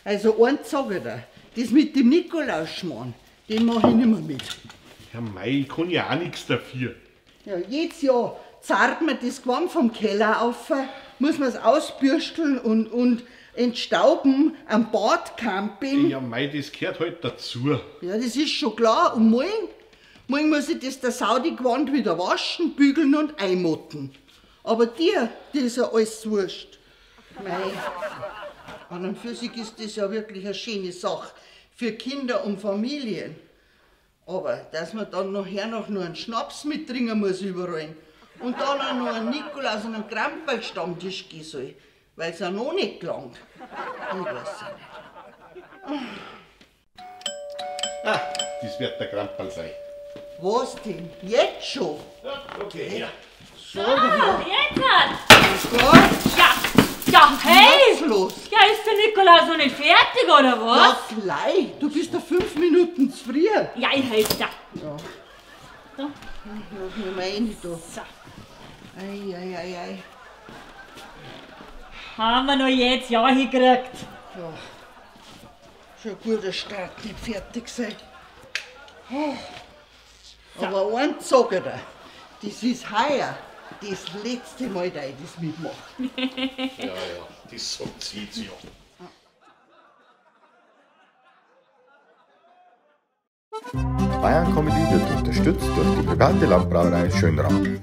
Also eins sag ich dir, das mit dem Nikolausschmarrn, den mach ich nimmer mit. Ja mei, ich kann ja auch nichts dafür. Ja, jedes Jahr zahlt man das Gewand vom Keller auf, muss man es ausbürsteln und entstauben am Badcamping. Ja mei, das gehört halt dazu. Ja, das ist schon klar. Und morgen muss ich das der Saudi-Gewand wieder waschen, bügeln und einmotten. Aber dir ist ja alles wurscht. Mei, an und für sich ist das ja wirklich eine schöne Sache für Kinder und Familien. Aber dass man dann nachher noch nur einen Schnaps mittrinken muss überall und dann auch noch einen Nikolaus und einen Kramperl-Stammtisch gehen soll, weil es ja noch nicht gelangt. Ich weiß ja nicht. Ah, das wird der Kramperl sein. Was denn? Jetzt schon? Ja, okay, ja. So, Jetzt hat! Gott, Ja, hey! was ist los? Ja, ist der Nikolaus noch nicht fertig, oder was? Ja, Flei, du bist da 5 Minuten zu früh. Ja, ich helfe dir. Ja. Da. Lass mich mal rein da. So. Ei. Haben wir noch jetzt ja hingekriegt. Ja. Schon ein guter Start, nicht fertig sein. Oh. Aber eins sag ich dir, das ist heuer das letzte Mal, dass ich das mitmache. Ja, das sagt sie jetzt ja. Bayern Comedy wird unterstützt durch die private Landbrauerei Schönraum.